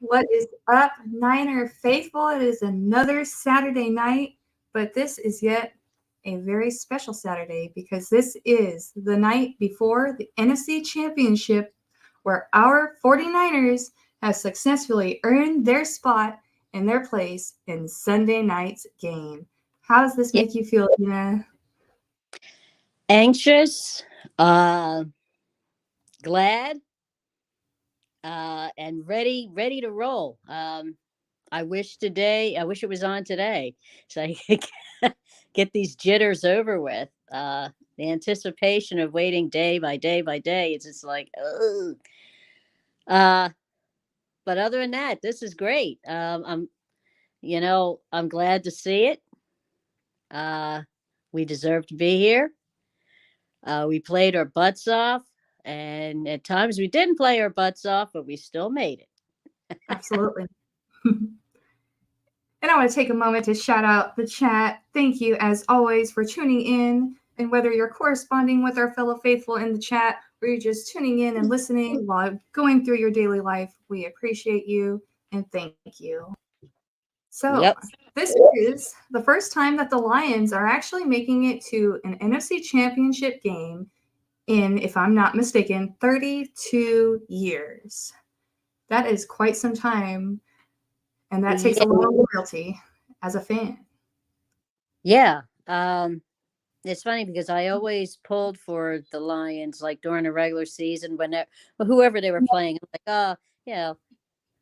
What is up, Niner faithful? It is another Saturday night, but this is yet a very special Saturday because this is the night before the NFC Championship where our 49ers have successfully earned their spot and their place in Sunday night's game. How does this Yeah. make you feel, Dina? Anxious, glad, and ready to roll. I wish it was on today, so I could get these jitters over with. The anticipation of waiting day by day by day. It's just like, ugh. Uh, but other than that, this is great. I'm glad to see it. Uh, we deserve to be here. We played our butts off, and at times we didn't play our butts off, but we still made it. Absolutely. And I want to take a moment to shout out the chat. Thank you, as always, for tuning in. And whether you're corresponding with our fellow faithful in the chat or you're just tuning in and listening while going through your daily life, we appreciate you and thank you. So, Yep. this is the first time that the Lions are actually making it to an NFC Championship game in, if I'm not mistaken, 32 years. That is quite some time, and that takes a Yeah. lot of loyalty as a fan. Yeah. It's funny because I always pulled for the Lions, like during the regular season, whoever they were playing. I'm like, oh, you know,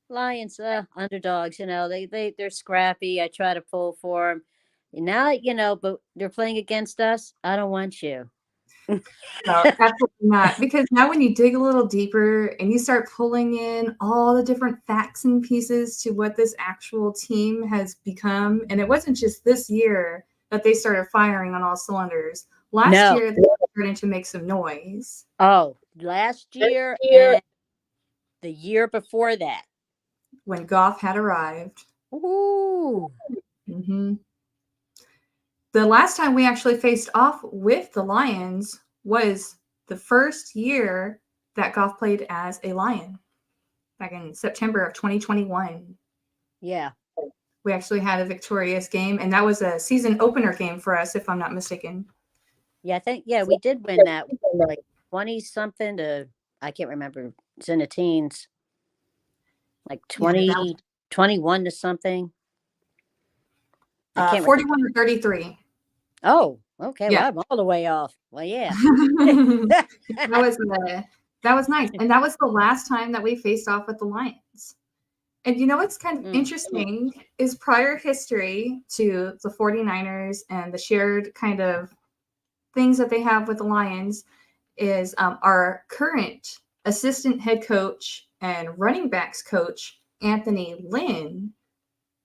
Lions, underdogs. They're scrappy. I try to pull for them. Now, but they're playing against us. I don't want you. No, absolutely not. Because now when you dig a little deeper and you start pulling in all the different facts and pieces to what this actual team has become, and it wasn't just this year that they started firing on all cylinders. Last No. year, they were starting to make some noise. Oh, last year and the year before that. When Goff had arrived. Ooh. Mm-hmm. The last time we actually faced off with the Lions was the first year that Goff played as a Lion, back in September of 2021. Yeah. We actually had a victorious game, and that was a season opener game for us, if I'm not mistaken. Yeah, we did win that, like 20 something to, I can't remember. It's in the teens. Like Yeah, 20, 21 to something. I can't remember. 41 to 33. Oh, okay. Yeah. Well, I'm all the way off. Well, yeah. that was that was nice, and that was the last time that we faced off with the Lions. And you know what's kind of interesting is prior history to the 49ers and the shared kind of things that they have with the Lions is our current assistant head coach and running backs coach, Anthony Lynn,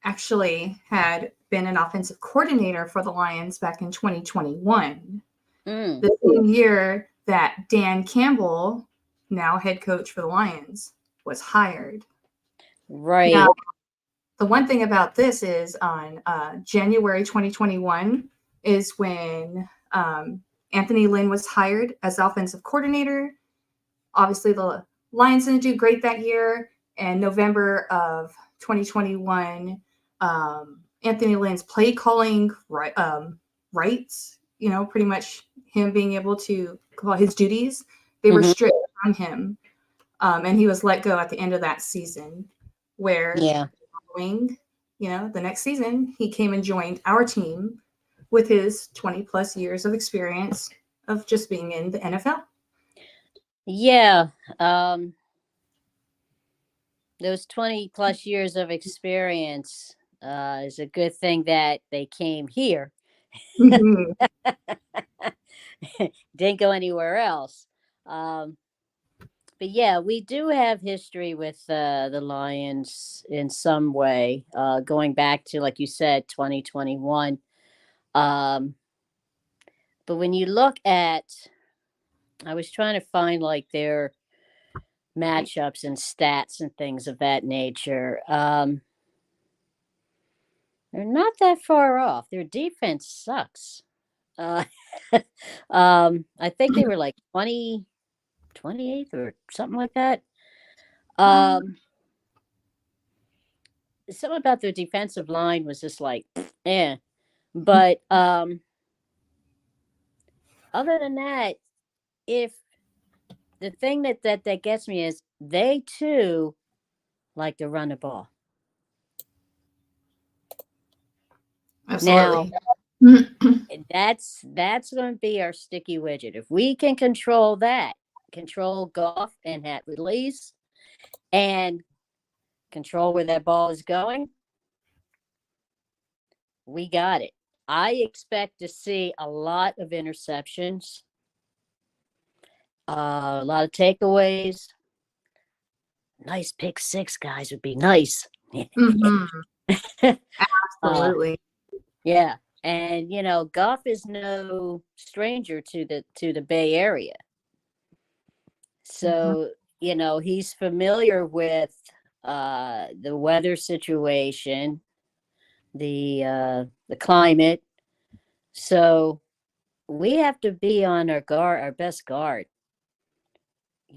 actually had been an offensive coordinator for the Lions back in 2021. The same year that Dan Campbell, now head coach for the Lions, was hired. Right. Now, the one thing about this is on January 2021 is when Anthony Lynn was hired as offensive coordinator. Obviously, the Lions didn't do great that year. And November of 2021, Anthony Lynn's play calling rights, pretty much him being able to call his duties, they were stripped from him. And he was let go at the end of that season, where following, the next season, he came and joined our team with his 20 plus years of experience of just being in the NFL. Yeah. Those 20 plus years of experience is a good thing that they came here. Mm-hmm. Didn't go anywhere else. But yeah, we do have history with the Lions in some way, going back to, like you said, 2021. But when you look at, I was trying to find like their matchups and stats and things of that nature. They're not that far off. Their defense sucks. Uh, I think they were like 28th or something like that. something about their defensive line was just like, eh. But other than that, if the thing that gets me is they too like to run the ball. Now, Absolutely. that's going to be our sticky widget. If we can control that, control Goff and that release, and control where that ball is going, we got it. I expect to see a lot of interceptions, a lot of takeaways. Nice pick six, guys, would be nice. Mhm. uh, Absolutely. yeah, and Goff is no stranger to the Bay Area, Mhm. so he's familiar with the weather situation, the climate. So we have to be on our best guard,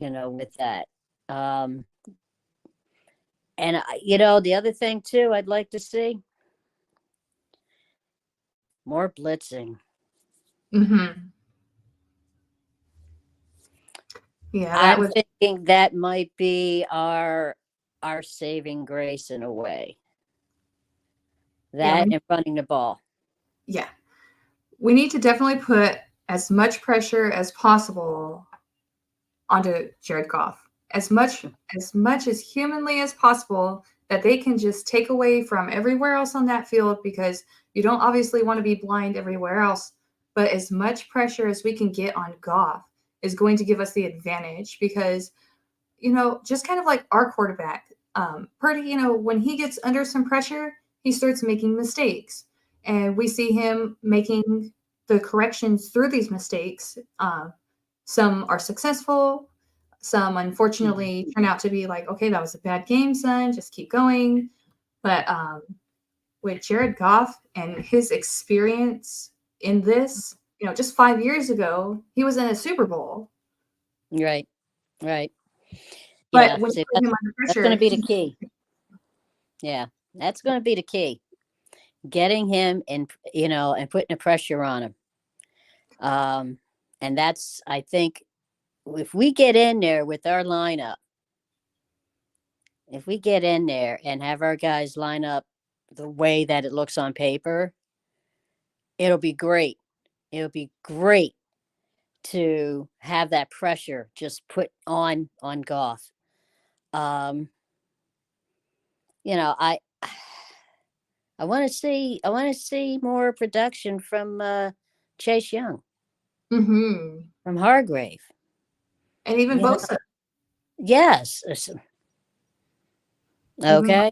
with that. Um, and the other thing too, I'd like to see more blitzing. Mhm. Yeah, that I'm would. thinking that might be our saving grace in a way. Yeah, That and running the ball. yeah. We need to definitely put as much pressure as possible onto Jared Goff. As much as humanly as possible that they can just take away from everywhere else on that field, because you don't obviously want to be blind everywhere else, but as much pressure as we can get on Goff is going to give us the advantage, because just kind of like our quarterback, Purdy, when he gets under some pressure, he starts making mistakes. And we see him making the corrections through these mistakes. Some are successful, some unfortunately turn out to be like, okay, that was a bad game, son, just keep going. But with Jared Goff and his experience in this, just 5 years ago, he was in a Super Bowl. Right. Right. Yeah. But when you See, put him under that's going to pressure, be the key. Yeah, that's going to be the key. Getting him and putting the pressure on him. And that's, I think, if we get in there with our lineup, if we get in there and have our guys line up the way that it looks on paper, it'll be great. It'll be great to have that pressure just put on Goff. Um, I I want to see more production from Chase Young, hmm from Hargrave. and even You know, Bosa. yes. Even Okay.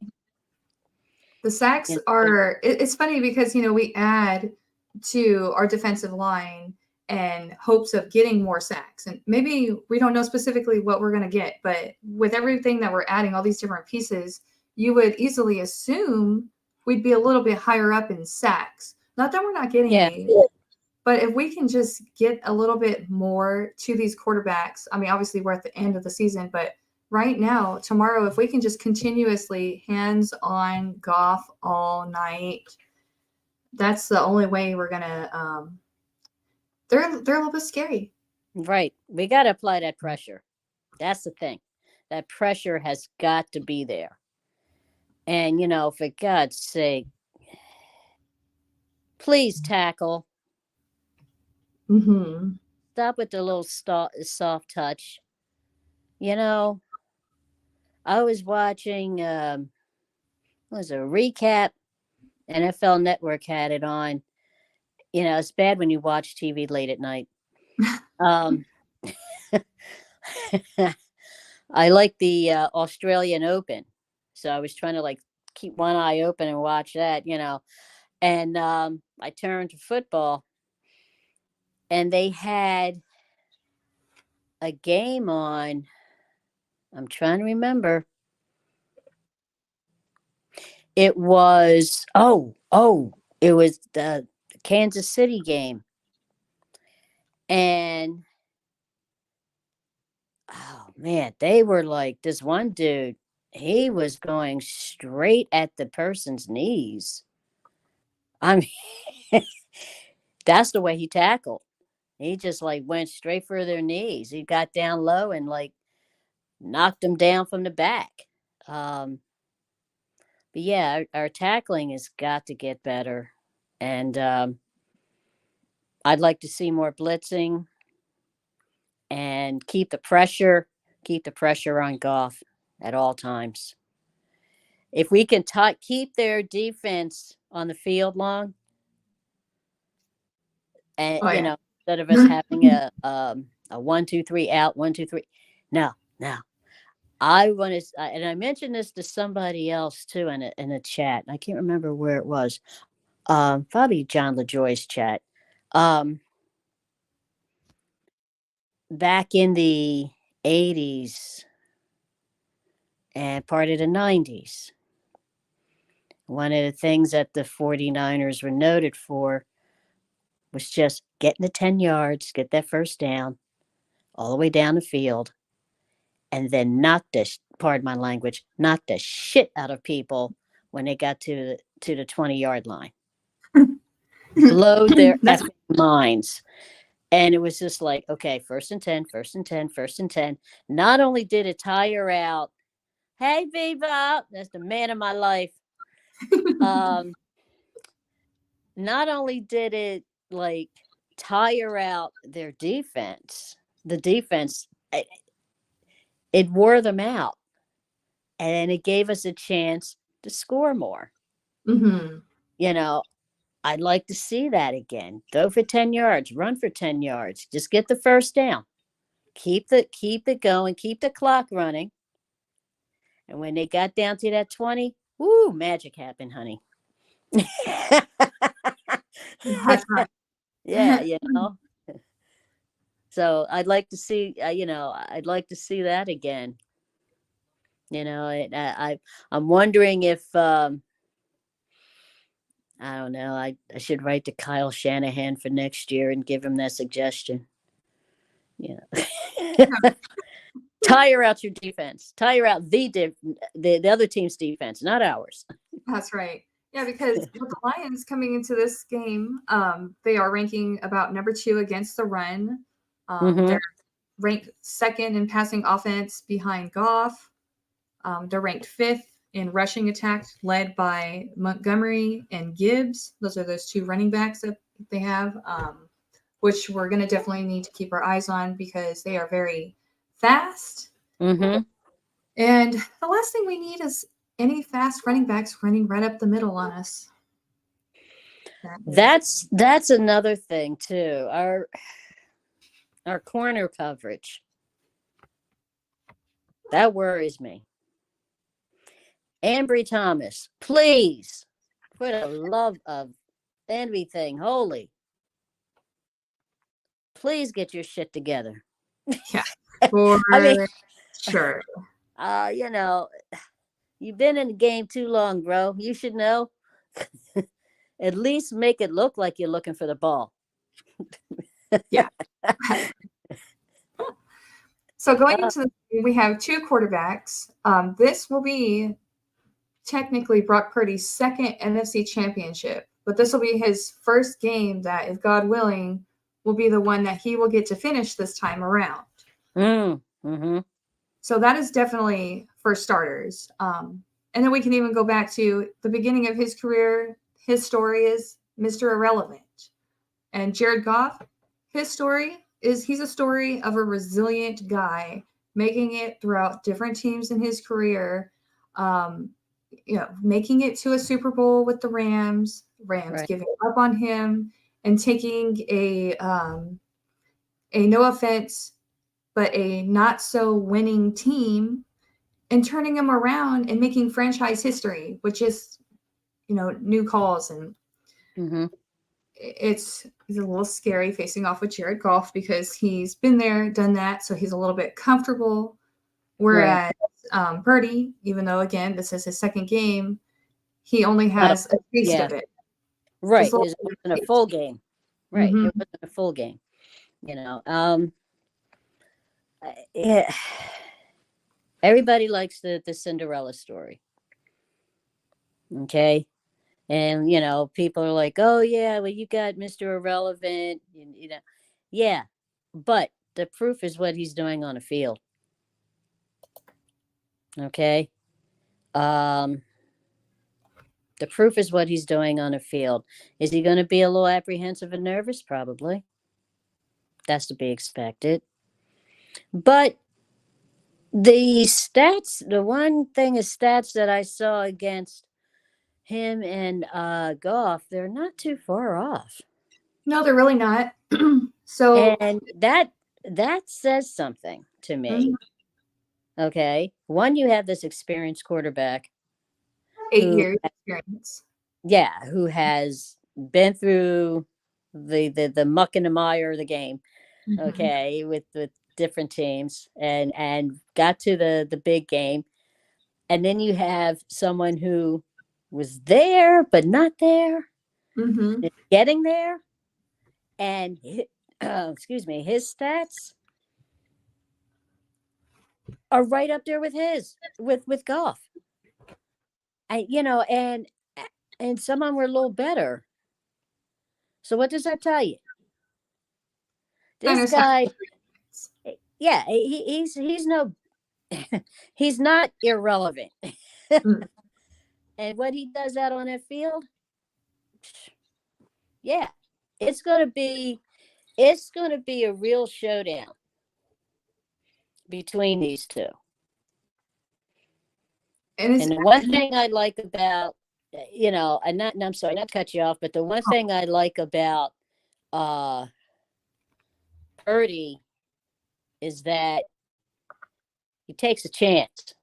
the sacks You know, are. It's funny because we add to our defensive line and hopes of getting more sacks, and maybe we don't know specifically what we're going to get, but with everything that we're adding, all these different pieces, you would easily assume we'd be a little bit higher up in sacks. Not that we're not getting yeah. any, but if we can just get a little bit more to these quarterbacks, I mean, obviously we're at the end of the season, but right now, tomorrow, if we can just continuously hands on Goff all night, that's the only way we're gonna. They're a little bit scary. Right. We got to apply that pressure. That's the thing. That pressure has got to be there. And, for God's sake, please tackle. Mm-hmm. Stop with the little soft touch. You know, I was watching, what was it, a recap. NFL Network had it on. It's bad when you watch TV late at night. Um, I like the Australian Open. So I was trying to like keep one eye open and watch that. And I turned to football and they had a game on. I'm trying to remember. It was, it was the Kansas City game. And oh man, they were like this one dude. he was going straight at the person's knees. I mean, that's the way he tackled. He just like went straight for their knees. He got down low and like knocked them down from the back. Um, but yeah, our tackling has got to get better. And I'd like to see more blitzing and keep the pressure on Goff at all times. If we can keep their defense on the field long, and Oh yeah. instead of us having a 1-2-3 out, 1-2-3. No, no. I want to, and I mentioned this to somebody else too in a chat. I can't remember where it was. Probably John LaJoy's chat. Back in the 80s and part of the 90s, one of the things that the 49ers were noted for was just getting the 10 yards, get that first down, all the way down the field, and then pardon my language, knock the shit out of people when they got to the 20-yard line. Blow their effing minds. And it was just like, okay, 1st and 10, 1st and 10, 1st and 10. Not only did it tire out, hey, Viva, that's the man of my life. Not only did it like tire out their defense, the defense, it wore them out. And it gave us a chance to score more. Mm-hmm. I'd like to see that again. Go for 10 yards, run for 10 yards, just get the first down. Keep it going, keep the clock running. And when they got down to that 20, woo, magic happened, honey. That's right. Yeah, So I'd like to see, I'd like to see that again. I'm wondering if I don't know. I should write to Kyle Shanahan for next year and give him that suggestion. Tire out your defense. Tire out the other team's defense, not ours. That's right. Yeah, because with the Lions coming into this game, they are ranking about number 2 against the run. They're ranked 2nd in passing offense behind Goff. They're ranked 5th in rushing attack, led by Montgomery and Gibbs. Those are those 2 running backs that they have, which we're going to definitely need to keep our eyes on because they are very fast. Mm-hmm. And the last thing we need is any fast running backs running right up the middle on us. That's another thing too. Our corner coverage. That worries me. Ambry Thomas, please, for the love of everything holy, please get your shit together. Yeah, for sure. You've been in the game too long, bro. You should know. At least make it look like you're looking for the ball. Yeah. So going into the game, we have 2 quarterbacks. This will be technically Brock Purdy's 2nd NFC championship, but this will be his first game that, if God willing, will be the one that he will get to finish this time around. Mm-hmm. So that is definitely for starters. And then we can even go back to the beginning of his career. His story is Mr. Irrelevant. And Jared Goff, his story is he's a story of a resilient guy making it throughout different teams in his career, making it to a Super Bowl with the Rams right. Giving up on him and taking a no offense, but a not so winning team and turning them around and making franchise history, which is, new calls. And it's a little scary facing off with Jared Goff because he's been there, done that. So he's a little bit comfortable. Whereas Purdy, even though, again, this is his 2nd game, he only has a taste of it. Right. It wasn't a full game. Right. Mm-hmm. It wasn't a full game. Yeah. Everybody likes the Cinderella story. Okay. And, people are like, oh, yeah, well, you got Mr. Irrelevant. Yeah. But the proof is what he's doing on a field. Okay. Um, the proof is what he's doing on a field. Is he going to be a little apprehensive and nervous? Probably. That's to be expected. But the one thing is stats that I saw against him and Goff, they're not too far off. No, they're really not. So, And that says something to me. Okay. One, you have this experienced quarterback 8 years experience. who has been through the muck and the mire of the game, okay, with different teams and got to the big game. And then you have someone who was there but not there, getting there, and excuse me, his stats are right up there with with Goff. And some of them were a little better. So what does that tell you? This guy, yeah, he's no, he's not irrelevant. And what he does out on that field, yeah, it's gonna be a real showdown between these two. And the one thing I like about, I'm sorry, not to cut you off, but the one thing I like about Purdy is that he takes a chance.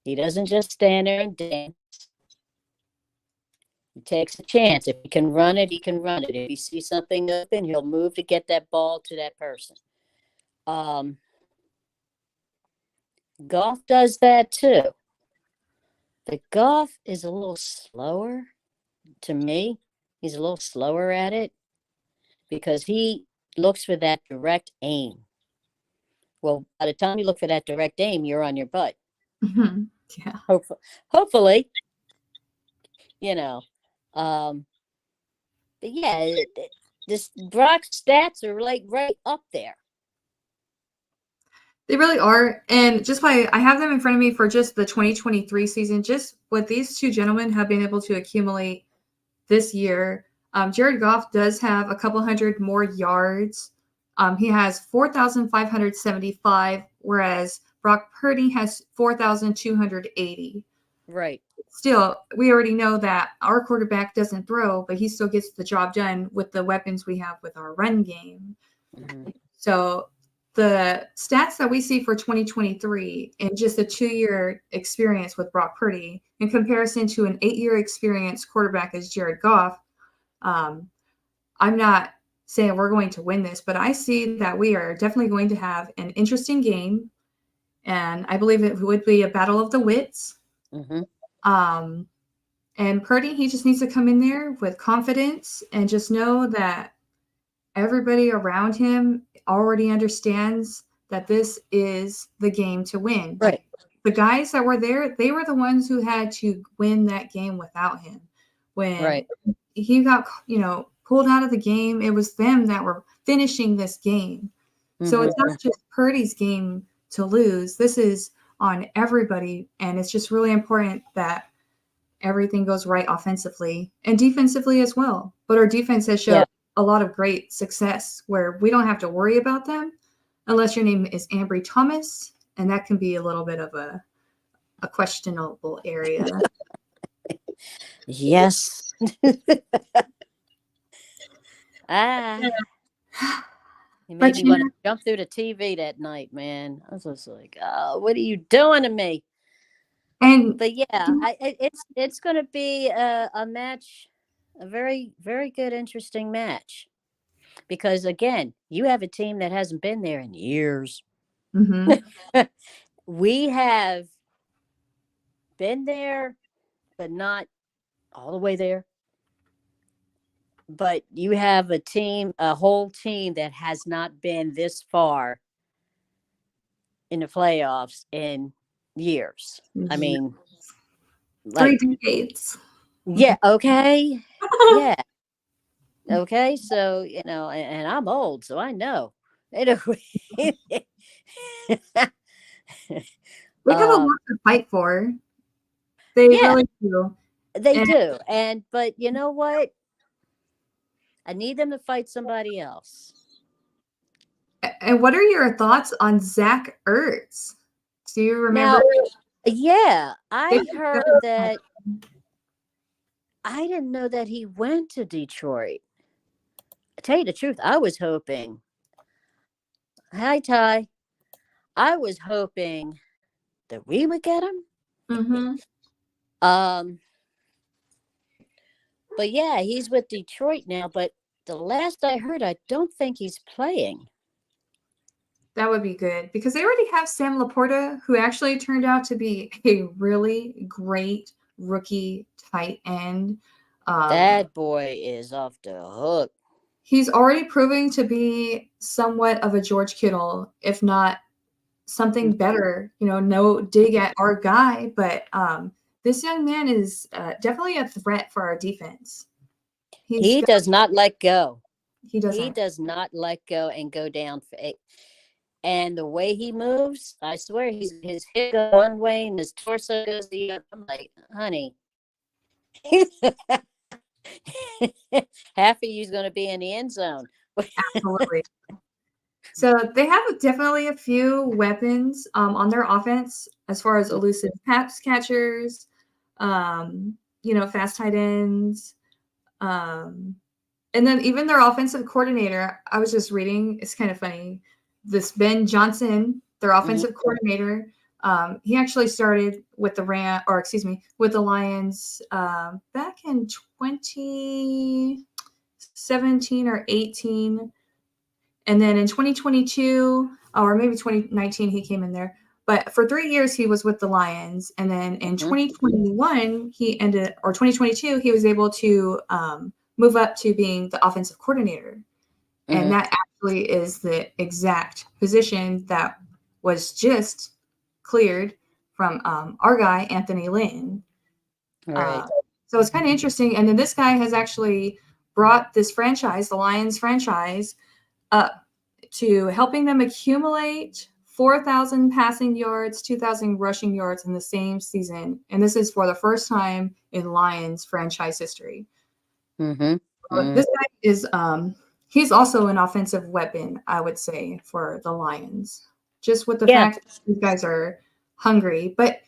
He doesn't just stand there and dance. He takes a chance. If he can run it, he can run it. If he sees something open, he'll move to get that ball to that person. Goff does that too. The Goff is a little slower to me. He's a little slower at it because he looks for that direct aim. Well, by the time you look for that direct aim, you're on your butt. Yeah. Hopefully, but yeah, this Brock's stats are like right up there. They really are. And just I have them in front of me for just the 2023 season, just what these two gentlemen have been able to accumulate this year. Jared Goff does have a couple hundred more yards. He has 4,575, whereas Brock Purdy has 4,280. Right. Still, we already know that our quarterback doesn't throw, but he still gets the job done with the weapons we have with our run game. So the stats that we see for 2023 and just a 2-year experience with Brock Purdy in comparison to an 8-year experience quarterback as Jared Goff, I'm not saying we're going to win this, but I see that we are definitely going to have an interesting game. And I believe it would be a battle of the wits. And Purdy, he just needs to come in there with confidence and just know that everybody around him already understands that this is the game to win. Right. The guys that were there, they were the ones who had to win that game without him. When he got, pulled out of the game, it was them that were finishing this game. So it's not just Purdy's game to lose. This is on everybody. And it's just really important that everything goes right offensively and defensively as well. But our defense has shown a lot of great success where we don't have to worry about them unless your name is Ambry Thomas, and that can be a little bit of a questionable area. Yes. He made me want to jump through the TV that night, man. I was just like, oh, what are you doing to me? But yeah, it's going to be a match, a very, very good, interesting match. Because again, you have a team that hasn't been there in years. We have been there, but not all the way there. But you have a whole team that has not been this far in the playoffs in years. I Yeah. mean, 3 like, decades. yeah, okay. Yeah. Okay. So, and I'm old, so I know. Anyway, They have a uh, lot to fight for. They yeah, really do. they And do. But you know what? I need them to fight somebody else. what are your thoughts on Zach Ertz? Do you remember? Now, yeah, They I heard that. I didn't know that he went to Detroit. To tell you the truth, I was hoping. Hi, Ty. I was hoping that we would get him. Mhm. Um, but yeah, he's with Detroit now. But the last I heard, I don't think he's playing. That would be good because they already have Sam Laporta, who actually turned out to be a really great rookie tight end. That boy is off the hook. He's already proving to be somewhat of a George Kittle, if not something better. No dig at our guy, but this young man is definitely a threat for our defense. He's He got, does not let go. he He doesn't. does not let go and go down for it. And the way he moves, I swear, his hip goes one way and his torso goes the other. I'm like, honey, half of you's going to be in the end zone. Absolutely. So they have definitely a few weapons on their offense as far as elusive pass catchers, fast tight ends, um, and then even their offensive coordinator. I was just reading; it's kind of funny. This Ben Johnson, their Mhm. offensive coordinator, he actually started with with the Lions back in 2017 or 18. And then in 2022, or maybe 2019, he came in there. But for 3 years, he was with the Lions. And then in Mhm. 2021, or 2022, he was able to move up to being the offensive coordinator. And Mhm. that actually is the exact position that was just cleared from our guy, Anthony Lynn. Right. Uh, so it's kind of interesting. And then this guy has actually brought this franchise, the Lions franchise, up to helping them accumulate 4,000 passing yards, 2,000 rushing yards in the same season. And this is for the first time in Lions franchise history. Mhm. This Mhm. guy is he's also an offensive weapon, I would say, for the Lions. Just with the Yeah. fact that these guys are hungry. But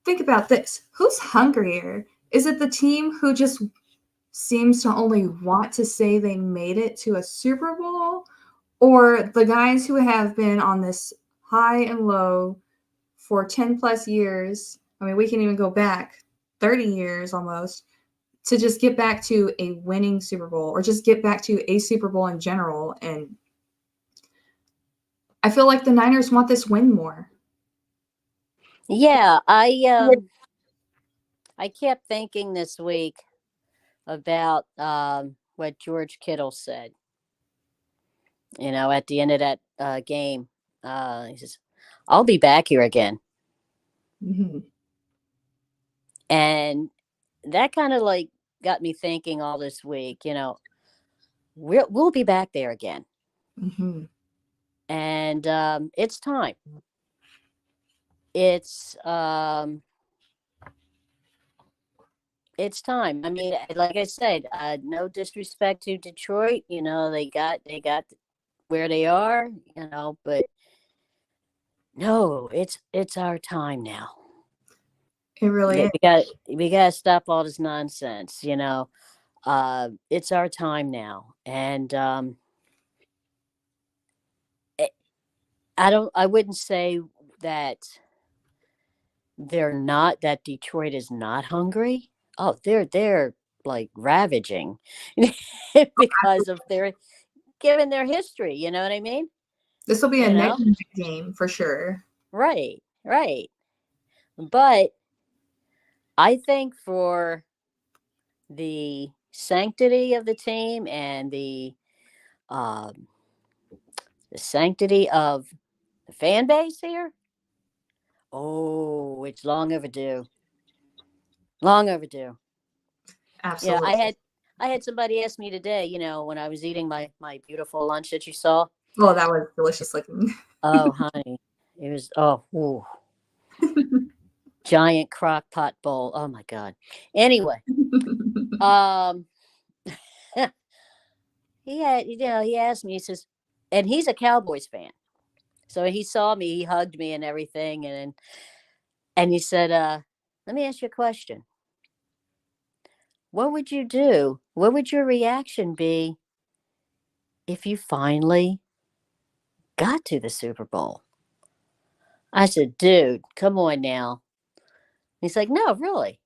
think about this. Who's hungrier? Is it the team who just seems to only want to say they made it to a Super Bowl, or the guys who have been on this high and low for 10 plus years? I mean, we can even go back 30 years almost to just get back to a winning Super Bowl or just get back to a Super Bowl in general. And I feel like the Niners want this win more. Yeah. I kept thinking this week about what George Kittle said. At the end of that game, he says, "I'll be back here again," Mm-hmm. and that kind of like got me thinking all this week. We'll be back there again, Mm-hmm. and it's time. It's um, it's time. I mean, like I said, no disrespect to Detroit. They got where they are. But no, it's our time now. It really is. We got to stop all this nonsense. It's our time now, and it, I wouldn't say that that Detroit is not hungry. Oh, they're like ravaging because of their given their history. You know what I mean? This will be a You neck know, and neck game for sure. right, right. But I think for the sanctity of the team and um, the sanctity of the fan base here, Oh, it's long overdue. Long overdue. Yeah, Absolutely. I had somebody ask me today, when I was eating my beautiful lunch that you saw. Oh, that was delicious looking. Oh, honey. It was ooh, giant crock pot bowl. Oh my God. Anyway, um he asked me, he says, and he's a Cowboys fan. So he saw me, he hugged me and everything, and he said, let me ask you a question. What would you do? What would your reaction be if you finally got to the Super Bowl? I said, dude, come on now. He's like, no, really.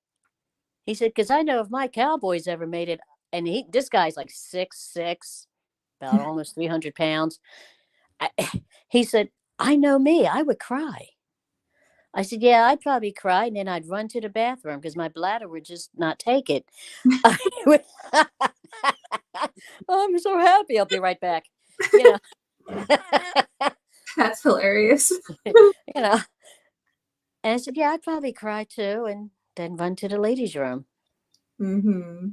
He said, because I know if my Cowboys ever made it, and this guy's like 6'6", about almost 300 pounds. I, he said, I know me, I would cry. I said, yeah, I'd probably cry, and then I'd run to the bathroom because my bladder would just not take it. I'm so happy. I'll be right back. You know, That's hilarious. you know. And I said, yeah, I'd probably cry too, and then run to the ladies' room. Mm-hmm.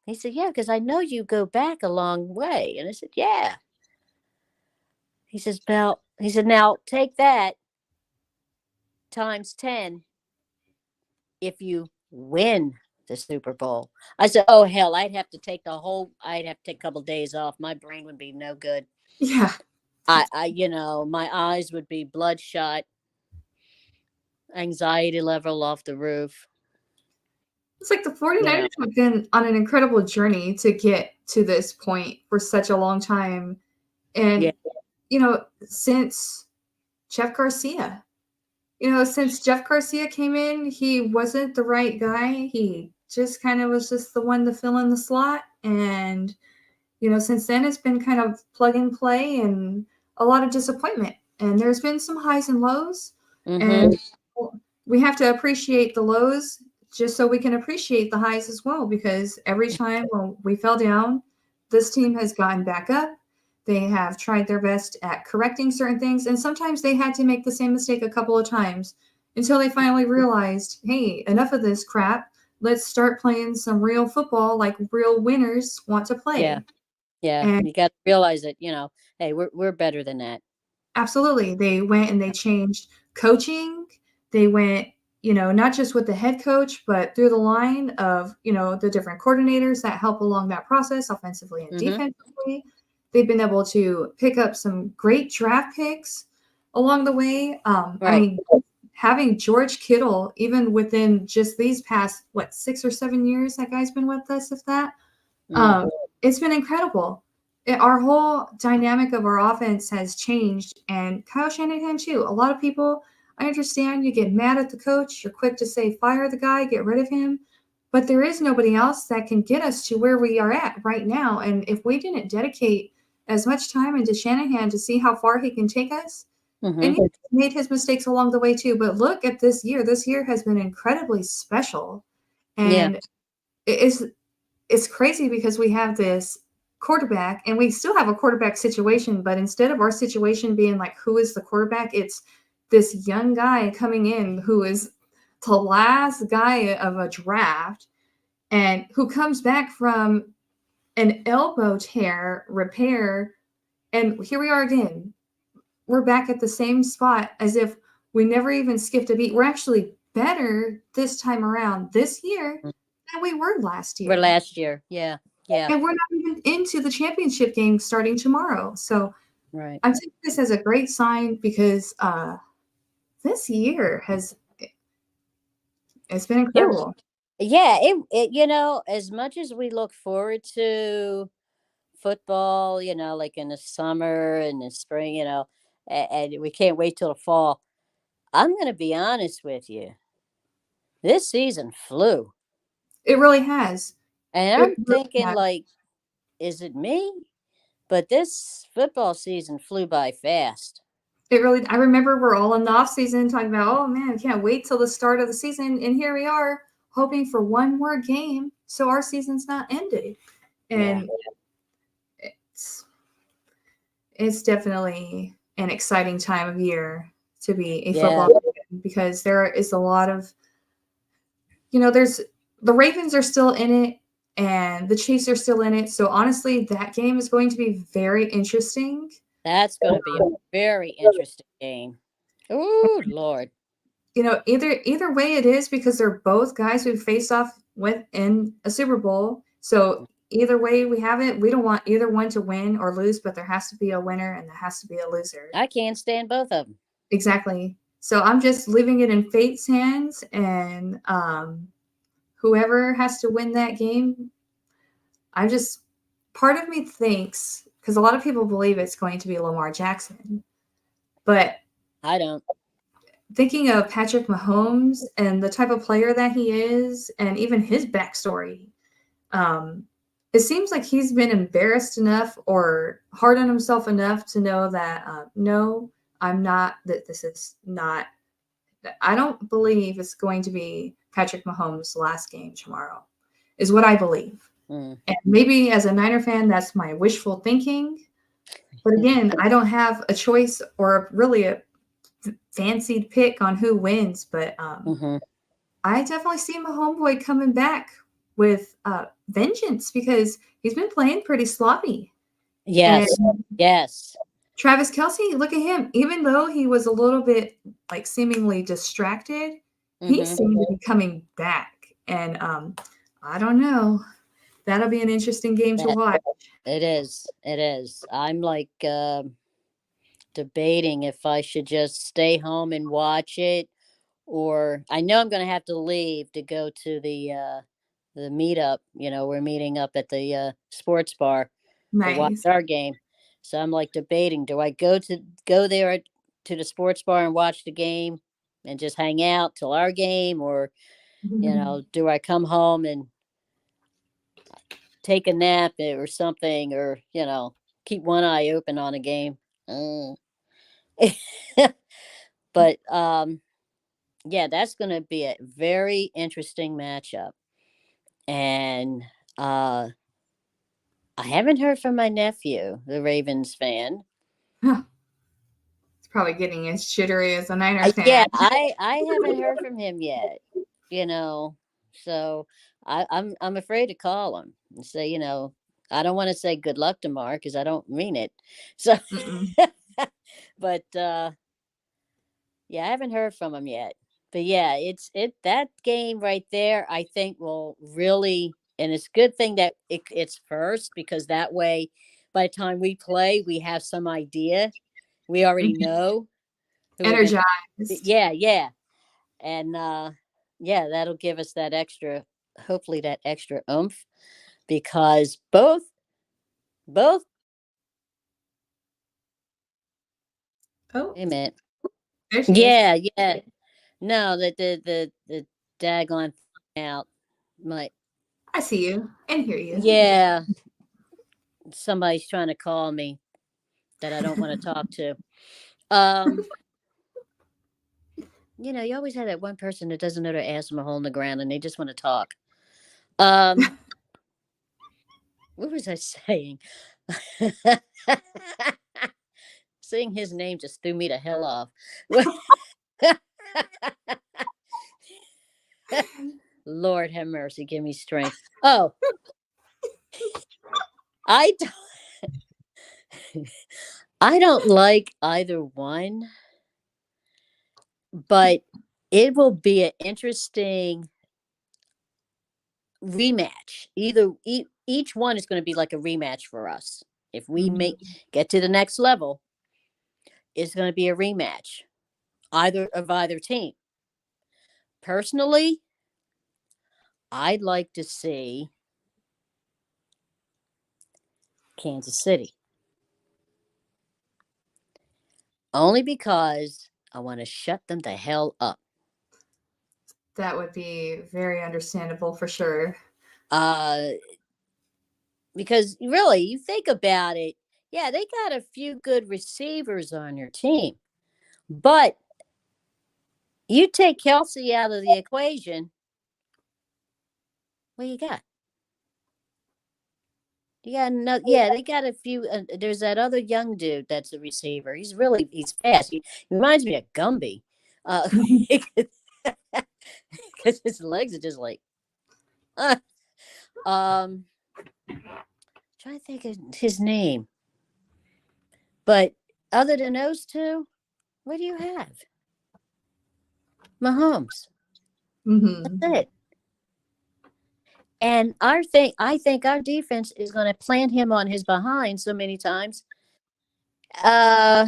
He said, yeah, because I know you go back a long way. And I said, yeah. He says, he said, now take that times 10 if you win the Super Bowl. I said, oh, hell, I'd have to take a couple of days off. My brain would be no good. Yeah. My eyes would be bloodshot, anxiety level off the roof. It's like the 49ers have been on an incredible journey to get to this point for such a long time. And, since Jeff Garcia, since Jeff Garcia came in, he wasn't the right guy. He just kind of was just the one to fill in the slot. And, since then it's been kind of plug and play and a lot of disappointment. And there's been some highs and lows. Mm-hmm. And we have to appreciate the lows just so we can appreciate the highs as well, because every time when we fell down, this team has gotten back up. They have tried their best at correcting certain things, and sometimes they had to make the same mistake a couple of times until they finally realized, hey, enough of this crap. Let's start playing some real football like real winners want to play. Yeah. Yeah. And you got to realize that, hey, we're better than that. absolutely. They went and they changed coaching. They went, not just with the head coach, but through the line of, the different coordinators that help along that process, offensively and defensively. They've been able to pick up some great draft picks along the way. Right. I mean, having George Kittle, even within just these past, 6 or 7 years that guy's been with us, if that, it's been incredible. Our whole dynamic of our offense has changed, and Kyle Shanahan too. A lot of people, I understand you get mad at the coach, you're quick to say fire the guy, get rid of him, but there is nobody else that can get us to where we are at right now. And if we didn't dedicate as much time into Shanahan to see how far he can take us, and he made his mistakes along the way too, but look at this year. This year has been incredibly special, and it's crazy because we have this quarterback, and we still have a quarterback situation, but instead of our situation being like, who is the quarterback? It's this young guy coming in who is the last guy of a draft and who comes back from an elbow tear repair. And here we are again. We're back at the same spot as if we never even skipped a beat. We're actually better this time around this year than we were last year. Yeah. And we're not even into the championship game starting tomorrow. So right. I take this as a great sign because this year it's been incredible. It as much as we look forward to football, like in the summer and the spring, and we can't wait till the fall. I'm going to be honest with you. This season flew. It really has. And I'm thinking, like, is it me? But this football season flew by fast. I remember we're all in the off season talking about, oh man, can't wait till the start of the season. And here we are hoping for one more game so our season's not ended. And it's definitely an exciting time of year to be a Yeah. football game because there is a lot of, there's the Ravens are still in it and the Chiefs are still in it. So honestly, that game is going to be very interesting. That's going to be a very interesting game. Oh, Lord. Either way it is because they're both guys who faced off with in a Super Bowl. So either way we have it, we don't want either one to win or lose, but there has to be a winner and there has to be a loser. I can't stand both of them. Exactly. So I'm just leaving it in fate's hands, and whoever has to win that game, part of me thinks, because a lot of people believe it's going to be Lamar Jackson, but I don't. thinking of Patrick Mahomes and the type of player that he is, and even his backstory, it seems like he's been embarrassed enough or hard on himself enough to know that no, I'm not. That this is not. I don't believe it's going to be Patrick Mahomes' last game tomorrow, is what I believe. And maybe as a Niner fan, that's my wishful thinking. But again, I don't have a choice or really a fancied pick on who wins. But I definitely see my homeboy coming back with vengeance because he's been playing pretty sloppy. Yes. And Yes. Travis Kelce, look at him. Even though he was a little bit like seemingly distracted, he seemed to be coming back. And I don't know. That'll be an interesting game to watch. It is. It is. I'm like debating if I should just stay home and watch it, or I know I'm going to have to leave to go to the meetup. We're meeting up at the sports bar to watch Nice. our game. So I'm like debating: do I go there to the sports bar and watch the game and just hang out till our game, or do I come home and take a nap or something, or keep one eye open on a game? But yeah, that's going to be a very interesting matchup. And I haven't heard from my nephew, the Ravens fan. It's probably getting as jittery as a Niner Yeah, fan. I haven't heard from him yet. So I'm afraid to call him and say, I don't want to say good luck tomorrow because I don't mean it. So, but yeah, I haven't heard from him yet. But yeah, it's that game right there. I think will really, and it's a good thing that it's first, because that way, by the time we play, we have some idea. We already know who we're going to. Energized. Yeah, yeah, and yeah, that'll give us that extra, hopefully that extra oomph, because both. Oh, Wait a minute. there she is. Yeah, yeah. No, the daggone out. My I see you and hear you. Yeah, somebody's trying to call me that I don't want to talk to. Um, you always have that one person that doesn't know to ask them a hole in the ground and they just want to talk. Um, what was I saying? Saying his name just threw me the hell off. Lord have mercy, give me strength. Oh, I I don't like either one, but it will be an interesting rematch. Each one is going to be like a rematch for us. If we get to the next level, it's going to be a rematch, either team. Personally, I'd like to see Kansas City, only because I want to shut them the hell up. That would be very understandable for sure. Because really, you think about it, yeah, they got a few good receivers on your team, but you take Kelsey out of the equation, what you got? Yeah, no, yeah, they got a few. There's that other young dude that's a receiver. He's fast. He reminds me of Gumby, because his legs are just like. Uh, um, trying to think of his name, but other than those two, what do you have? Mahomes. Hmm. That's it. And I think our defense is going to plant him on his behind so many times. Uh,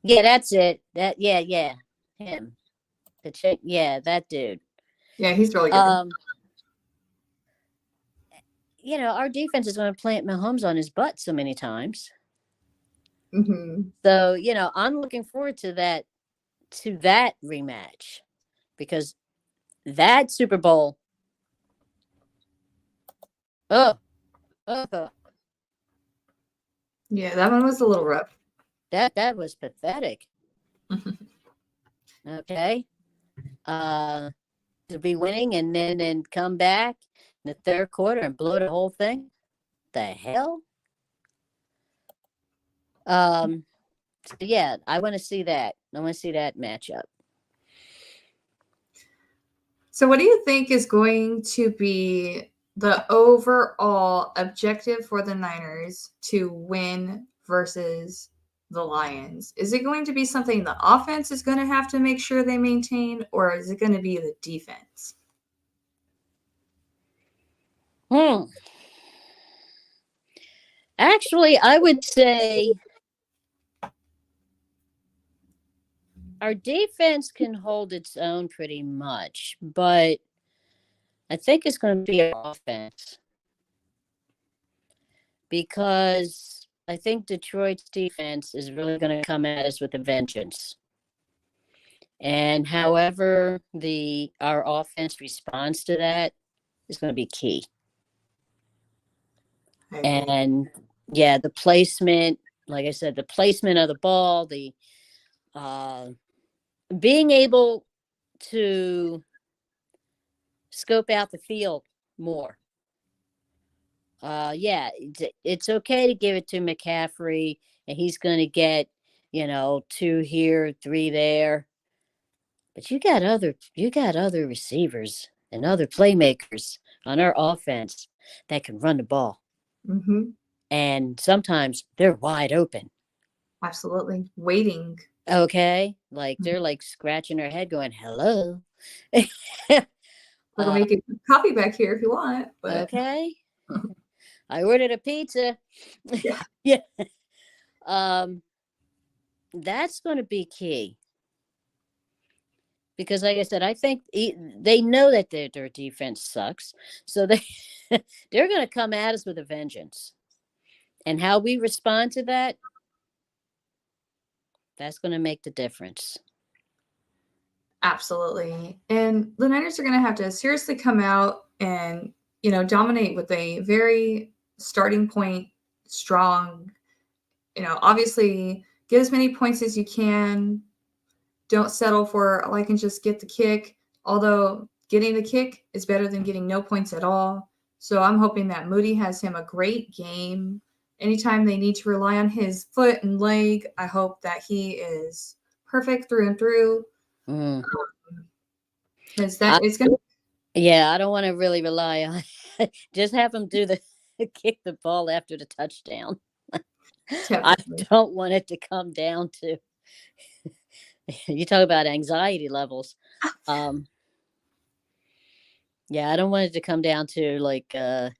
yeah, that's it. Yeah, him. The chick, yeah, that dude. Yeah, he's really good. Um, our defense is going to plant Mahomes on his butt so many times. Hmm. So, I'm looking forward to that rematch, because that Super Bowl, oh, oh, Yeah, that one was a little rough. that was pathetic. Okay. Uh, to be winning and then come back in the third quarter and blow the whole thing. The hell? So yeah, I want to see that. I want to see that matchup. So, what do you think is going to be the overall objective for the Niners to win versus the Lions? Is it going to be something the offense is going to have to make sure they maintain, or is it going to be the defense? Actually, I would say our defense can hold its own pretty much, but I think it's going to be our offense, because I think Detroit's defense is really going to come at us with a vengeance. And however our offense responds to that is going to be key. I agree. And yeah, the placement, like I said, the placement of the ball, the being able to scope out the field more. Yeah, it's okay to give it to McCaffrey, and he's going to get, 2 here, 3 there. But you got other receivers and other playmakers on our offense that can run the ball, Mm-hmm. and sometimes they're wide open. Absolutely. Waiting. Okay, like they're like scratching their head, going, "Hello." I'll uh, make a coffee back here if you want, but okay, I ordered a pizza. yeah, Yeah. Um, that's going to be key, because, like I said, I think they know that their defense sucks, so they're going to come at us with a vengeance, and how we respond to that's going to make the difference. absolutely. And the Niners are going to have to seriously come out and, dominate with a very starting point, strong, obviously get as many points as you can. Don't settle for, I can just get the kick. Although getting the kick is better than getting no points at all. So I'm hoping that Moody has him a great game. Anytime they need to rely on his foot and leg, I hope that he is perfect through and through. Mm. Because I, it's going to. yeah, I don't want to really rely on just have him do the kick the ball after the touchdown. I Definitely. don't want it to come down to you talk about anxiety levels. Um, yeah, I don't want it to come down to like the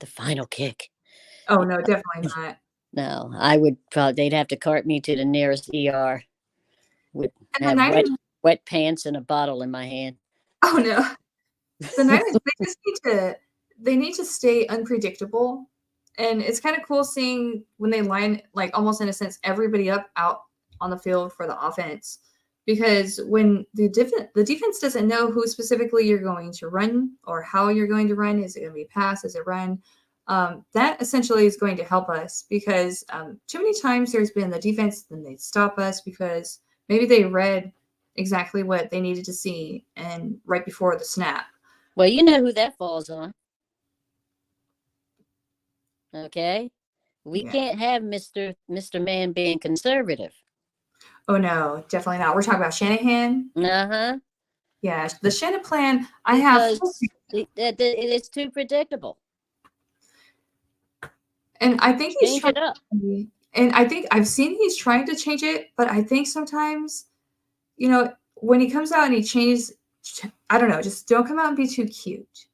final kick. Oh, no, definitely not. No, I would probably they'd have to cart me to the nearest ER with And the have Niners, wet pants and a bottle in my hand. oh no, the Niners, they need to stay unpredictable. And it's kind of cool seeing when they line, like, almost in a sense, everybody up out on the field for the offense. Because when the defense doesn't know who specifically you're going to run or how you're going to run, is it going to be pass, is it run? That essentially is going to help us, because too many times there's been the defense, then they stop us because maybe they read exactly what they needed to see and right before the snap. Well, you know who that falls on. Okay. We Yeah. can't have Mr. Man being conservative. Oh no, definitely not. We're talking about Shanahan. Uh-huh. Yeah, the Shannon plan. I have, Because it is too predictable. and I think he's Change trying. it up. And I think I've seen he's trying to change it, but I think sometimes, when he comes out and he changes, I don't know, just don't come out and be too cute.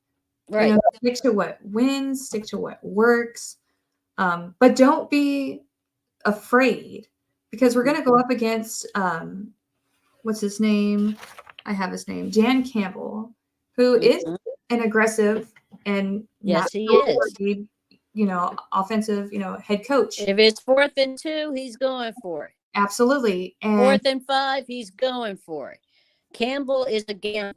Right. Stick to what wins, stick to what works, but don't be afraid because we're going to go up against what's his name? I have his name, Dan Campbell, who is Mhm. an aggressive and not Yes, he so is. worried, offensive, head coach. If it's 4th and 2, he's going for it. Absolutely. And 4th and 5, he's going for it. Campbell is a gambler.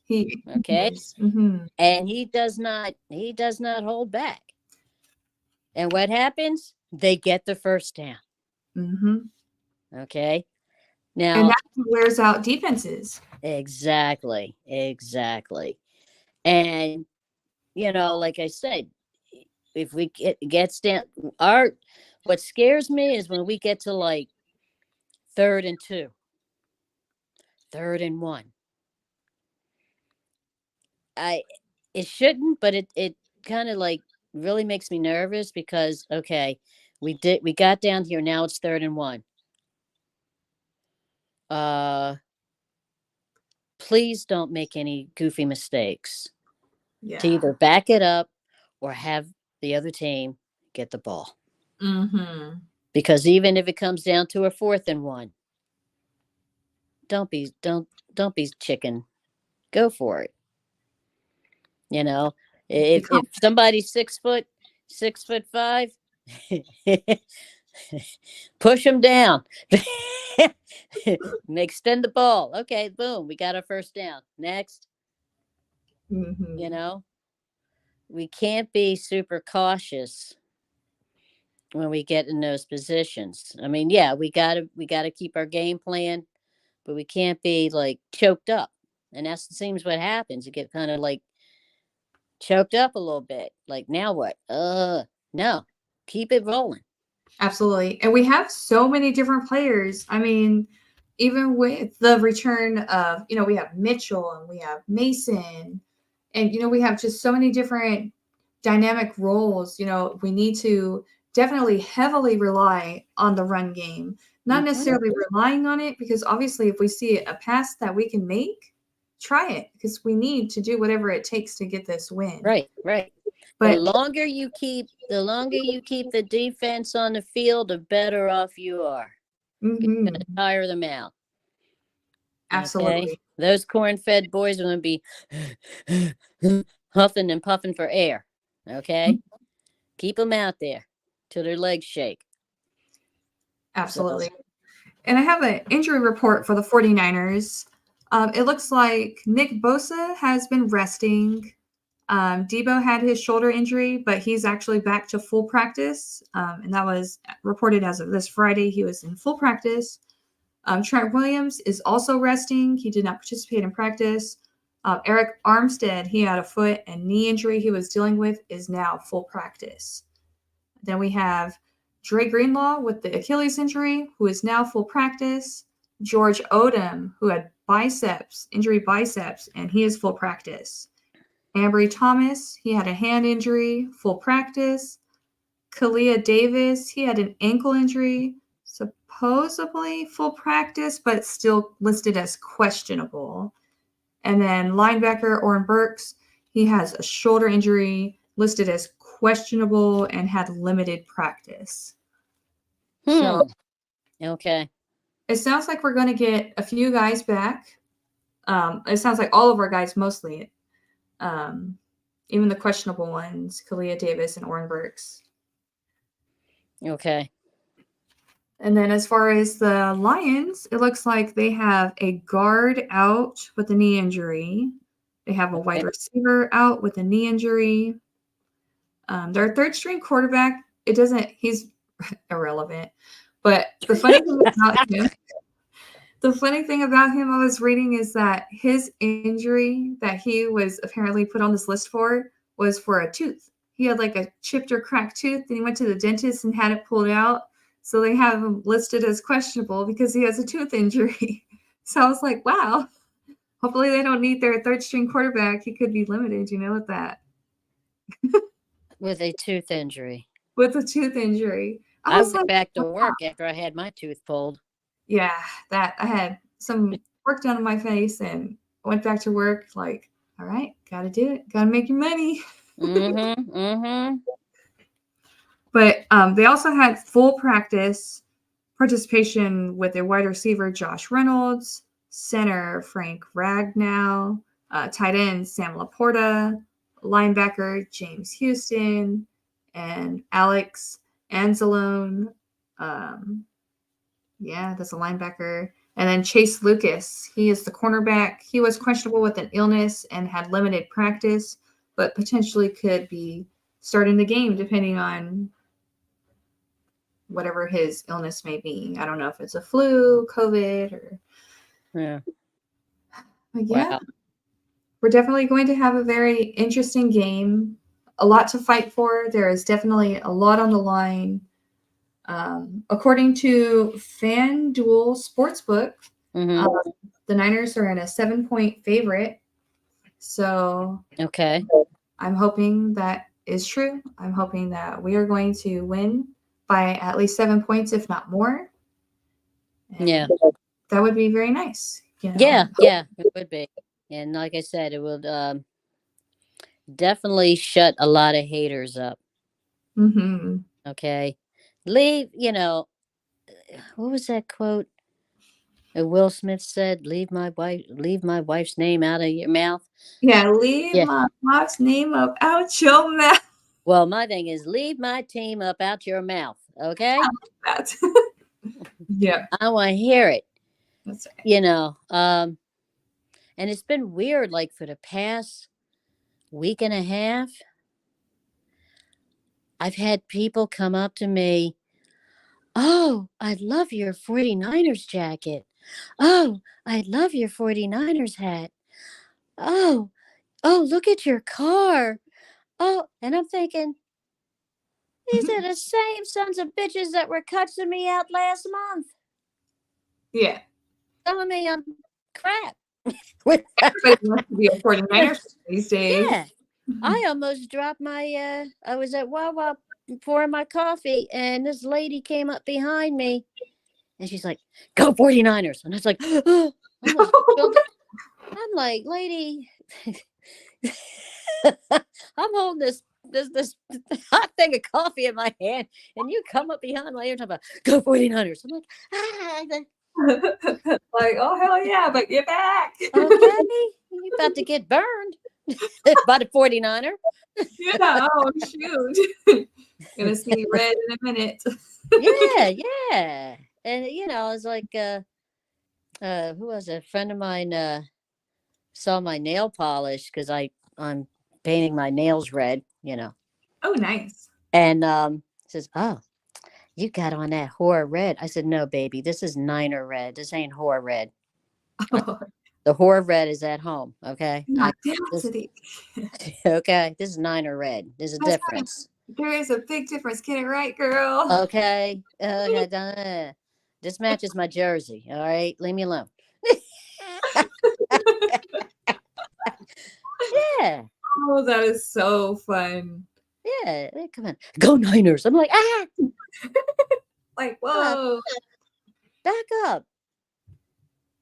he Okay. is. Mm-hmm. And he does not hold back. And what happens? They get the first down. Mm-hmm. Okay. And Now, that wears out defenses. exactly. And like I said, if we gets down, what scares me is when we get to like 3rd and 2, 3rd and 1. It shouldn't, but it kind of like really makes me nervous because okay, we got down here, now it's 3rd and 1. Please don't make any goofy mistakes to Yeah. either back it up or have the other team get the ball. Mm-hmm. Because even if it comes down to a 4th and 1, don't be chicken. Go for it. If somebody's 6'5", push them down. Extend the ball. Okay, boom, we got our first down. Next. Mm-hmm. We can't be super cautious when we get in those positions. I mean, yeah, we gotta keep our game plan, but we can't be like choked up. And that seems what happens. You get kind of like choked up a little bit. Like, now what? No. Keep it rolling. Absolutely. And we have so many different players. I mean, even with the return of, we have Mitchell and we have Mason, and, we have just so many different dynamic roles. We need to definitely heavily rely on the run game, not necessarily relying on it, because obviously if we see a pass that we can make, try it, because we need to do whatever it takes to get this win. Right. The But longer you keep the defense on the field, the better off you are. mm-hmm. Tire them out. Absolutely. Okay? Those corn-fed boys are going to be huffing and puffing for air. Okay? Mm-hmm. Keep them out there till their legs shake. Absolutely. So. And I have an injury report for the 49ers. It looks like Nick Bosa has been resting. Debo had his shoulder injury, but he's actually back to full practice. And that was reported as of this Friday. He was in full practice. Trent Williams is also resting. He did not participate in practice. Eric Armstead, he had a foot and knee injury he was dealing with, is now full practice. Then we have Dre Greenlaw with the Achilles injury, who is now full practice. George Odom, who had injury biceps, and he is full practice. Ambry Thomas, he had a hand injury, full practice. Kalia Davis, he had an ankle injury, supposedly full practice, but still listed as questionable. And then linebacker Oren Burks, he has a shoulder injury, listed as questionable, and had limited practice. So okay. it sounds like we're going to get a few guys back. It sounds like all of our guys mostly. Even the questionable ones, Kalia Davis and Oren Burks. Okay. And then as far as the Lions, it looks like they have a guard out with a knee injury. They have a wide receiver out with a knee injury. Their third string quarterback, he's irrelevant. But the funny thing about him I was reading is that his injury that he was apparently put on this list for was for a tooth. he had like a chipped or cracked tooth, and he went to the dentist and had it pulled out. So they have him listed as questionable because he has a tooth injury. So I was like, wow. Hopefully they don't need their third string quarterback. He could be limited, with that. With a tooth injury. With a tooth injury. I was went like, back to wow. work after I had my tooth pulled. Yeah, that I had some work done on my face and went back to work like, all right, gotta do it. Gotta make your money. Mm-hmm. Mm-hmm. But they also had full practice participation with their wide receiver, Josh Reynolds, center, Frank Ragnow, tight end, Sam Laporta, linebacker, James Houston, and Alex Anzalone. That's a linebacker. And then Chase Lucas, he is the cornerback. He was questionable with an illness and had limited practice, but potentially could be starting the game depending on whatever his illness may be. I don't know if it's a flu, COVID, or Yeah. but yeah. Wow. We're definitely going to have a very interesting game. A lot to fight for. There is definitely a lot on the line. According to FanDuel Sportsbook, Mm-hmm. the Niners are in a 7-point favorite. So Okay. I'm hoping that is true. I'm hoping that we are going to win by at least 7 points, if not more. And Yeah. that would be very nice. Yeah. Yeah. It would be. And like I said, it would definitely shut a lot of haters up. Mm-hmm. Okay. Leave, what was that quote? Will Smith said, leave my wife's name out of your mouth. Yeah, leave Yeah. my wife's name up out your mouth. Well, my thing is leave my team up out your mouth. Okay. Yeah. I want to hear it. That's right. And it's been weird, like for the past week and a half, I've had people come up to me. Oh, I love your 49ers jacket. Oh, I love your 49ers hat. Oh, look at your car. Oh, and I'm thinking, these are the same sons of bitches that were cussing me out last month. Yeah. Telling me I'm crap. Everybody wants to be a 49ers these days. Yeah. I almost dropped my, I was at Wawa pouring my coffee, and this lady came up behind me, and she's like, go 49ers. And I was like, oh, I'm like, lady, I'm holding this hot thing of coffee in my hand, and you come up behind my ear talking about go 49ers. I'm like, like, oh hell yeah, but get back. Okay, you about to get burned by the 49er. Yeah, oh shoot. Gonna see red in a minute. Yeah. And it's like who was it? A friend of mine saw my nail polish because I'm painting my nails red, Oh, nice. And says, oh, you got on that whore red. I said, no, baby, this is Niner red. This ain't whore red. Oh, The whore red is at home. Okay. Okay. This is Niner red. There's a difference. There is a big difference. Get it right, girl. Okay. This matches my jersey. All right. Leave me alone. Yeah. Oh, that is so fun. Yeah. Come on. Go Niners. I'm like, like, whoa. Back up.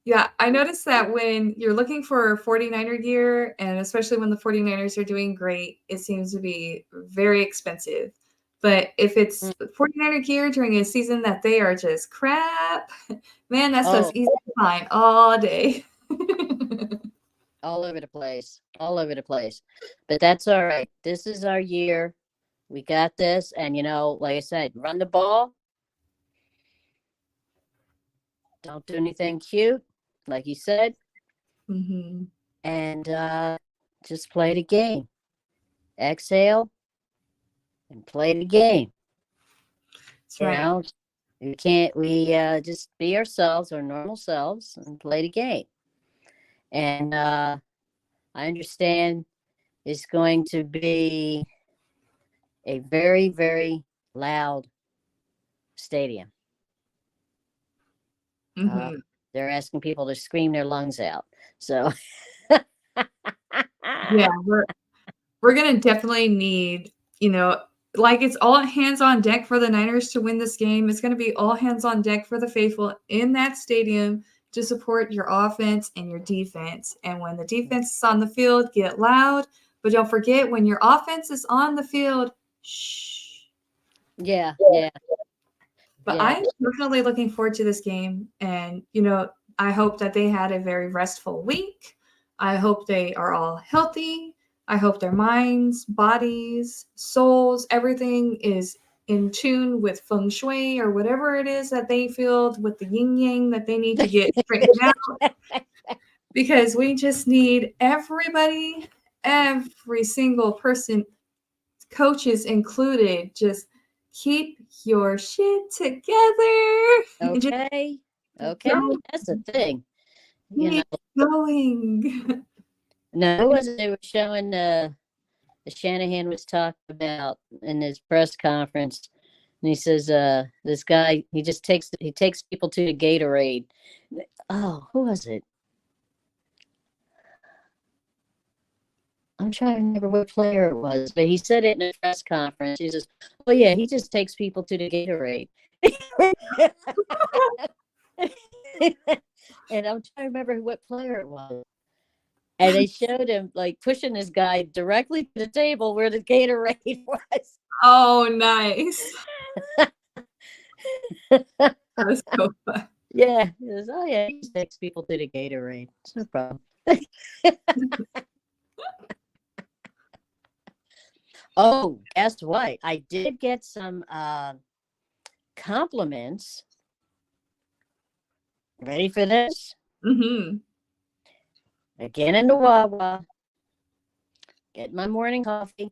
Yeah, I noticed that when you're looking for 49er gear, and especially when the 49ers are doing great, it seems to be very expensive. But if it's 49er gear during a season that they are just crap, man, that stuff's easy to find all day. All over the place. But that's all right. This is our year. We got this. And, like I said, run the ball. Don't do anything cute, like you said. Mm-hmm. And just play the game. Exhale and play the game. That's right. We just be ourselves, our normal selves, and play the game. And I understand it's going to be a very, very loud stadium. Mhm. They're asking people to scream their lungs out. So Yeah, we're gonna definitely need, like it's all hands on deck for the Niners to win this game. It's gonna be all hands on deck for the faithful in that stadium to support your offense and your defense. And when the defense is on the field, get loud. But don't forget when your offense is on the field, shh. yeah, yeah, But yeah. I'm definitely looking forward to this game. And, I hope that they had a very restful week. I hope they are all healthy. I hope their minds, bodies, souls, everything is in tune with feng shui or whatever it is that they feel with the yin yang that they need to get straightened out. Because we just need everybody, every single person, coaches included, just keep your shit together and just Okay. Okay. go That's the thing. keep going. No, who was it they were showing Shanahan was talking about in his press conference, and he says this guy he takes people to the Gatorade. Oh, who was it? I'm trying to remember what player it was, but he said it in a press conference. He says, "Oh yeah, he just takes people to the Gatorade." And I'm trying to remember what player it was. And they showed him like pushing this guy directly to the table where the Gatorade was. Oh, nice. That was so fun. Yeah. He goes, oh yeah, he just takes people to the Gatorade. It's no problem. Oh, guess what? I did get some compliments. Ready for this? Mm-hmm. Again in the Wawa. Get my morning coffee.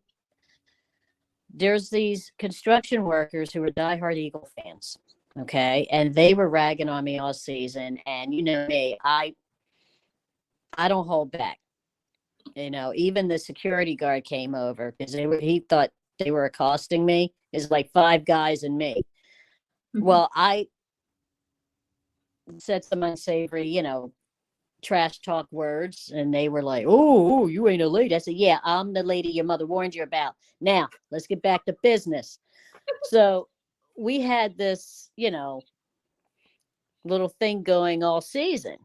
There's these construction workers who are diehard Eagle fans. Okay. And they were ragging on me all season. And you know me, I don't hold back. Even the security guard came over because he thought they were accosting me. It's like five guys and me. Well, I said some unsavory, trash talk words, and they were like, "Oh, you ain't a lady." I said, "Yeah, I'm the lady your mother warned you about. Now, let's get back to business." So we had this, little thing going all season,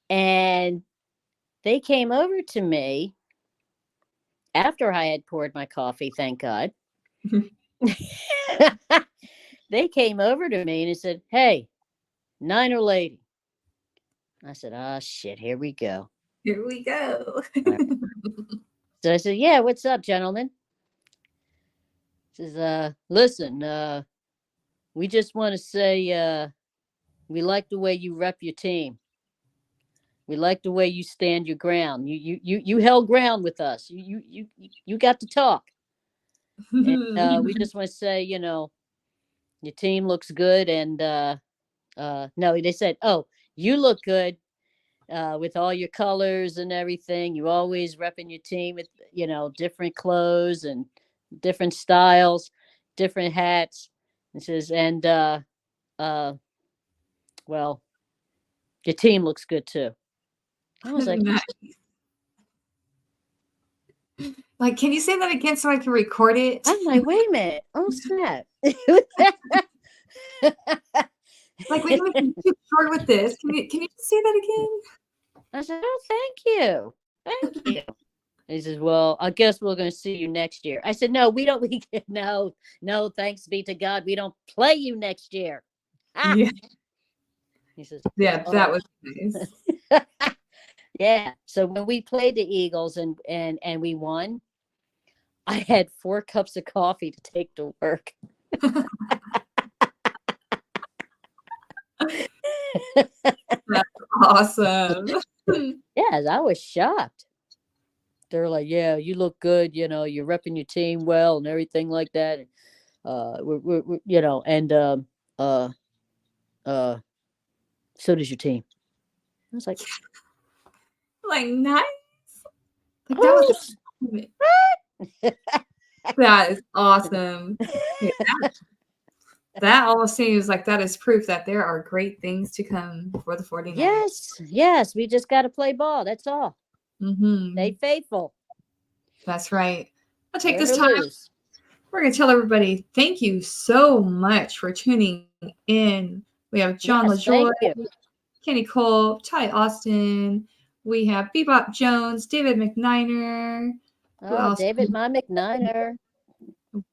and they came over to me after I had poured my coffee. Thank God. They came over to me and said, "Hey, Niner lady." I said, "Oh shit, here we go." Here we go. So I said, "Yeah, what's up, gentlemen?" Says, listen, we just want to say we like the way you rep your team. We like the way you stand your ground. You held ground with us. You got to talk. And we just want to say, your team looks good. And no, they said, oh, you look good with all your colors and everything. You always repping your team with, different clothes and different styles, different hats. It says, and well, your team looks good too. I was like, Nice. Like, can you say that again so I can record it? I'm like, wait a minute. Oh, snap. Like, we don't be too short with this. Can you just say that again? I said, oh, thank you. Thank you. He says, well, I guess we're going to see you next year. I said, no, we don't. No, thanks be to God. We don't play you next year. Ah. Yeah. He says, Yeah, that was nice. yeah. So when we played the Eagles and we won, I had 4 cups of coffee to take to work. That's awesome. Yes, I was shocked. They're like, yeah, you look good. You're repping your team well and everything like that. And, and so does your team. I was like, Like, nice. Like, that oh, was a compliment. That is awesome. Yeah, that almost seems like that is proof that there are great things to come for the 49ers. Yes. We just got to play ball. That's all. Mm-hmm. Stay faithful. That's right. I'll take Win this or time. lose. We're going to tell everybody thank you so much for tuning in. We have John Yes. LaJoy, Thank you. Kenny Cole, Ty Austin. We have Bebop Jones, David McNiner. Who Oh, else? David, my McNiner.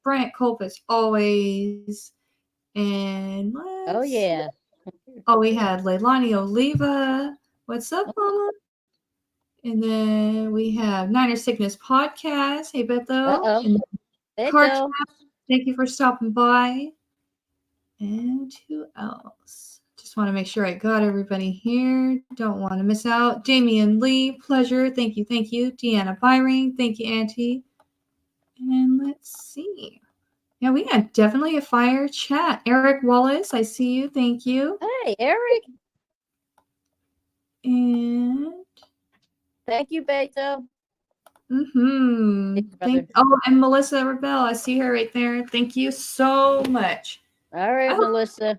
Bryant Culp as always. And Oh, yeah. we had Leilani Oliva. What's up, Mama? And then we have Niner Sickness Podcast. Hey, Beto. Uh-oh. And Card Beto. thank you for stopping by. And who else? Just want to make sure I got everybody here. Don't want to miss out. Damian Lee, pleasure. Thank you, thank you. Deanna Byring, thank you, Auntie. And let's see. Yeah, we had definitely a fire chat. Eric Wallace, I see you. Thank you. Hey, Eric. And Thank you, Beto. And Melissa Rebel, I see her right there. Thank you so much. All right, Melissa.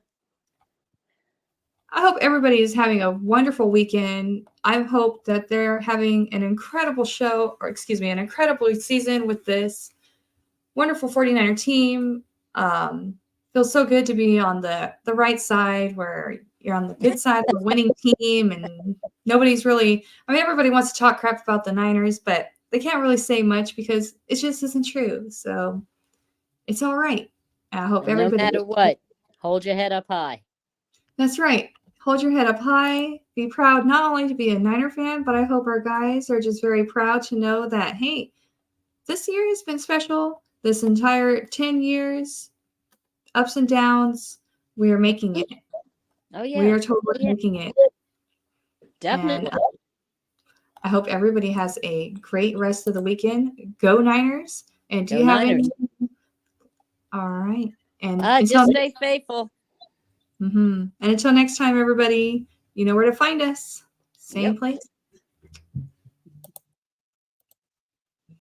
I hope everybody is having a wonderful weekend. I hope that they're having an incredible an incredible season with this wonderful 49er team. Feels so good to be on the right side where you're on the good side of the winning team, and nobody's really, everybody wants to talk crap about the Niners, but they can't really say much because it just isn't true. So it's all right. I hope everybody. No matter what, hold your head up high. That's right. Hold your head up high. Be proud not only to be a Niner fan, but I hope our guys are just very proud to know that, hey, this year has been special. This entire 10 years, ups and downs, we are making it. Oh, yeah. We are totally making it. Definitely. And I hope everybody has a great rest of the weekend. Go Niners. And do you have any? All right. And just stay faithful. And until next time, everybody, you know where to find us. Same place,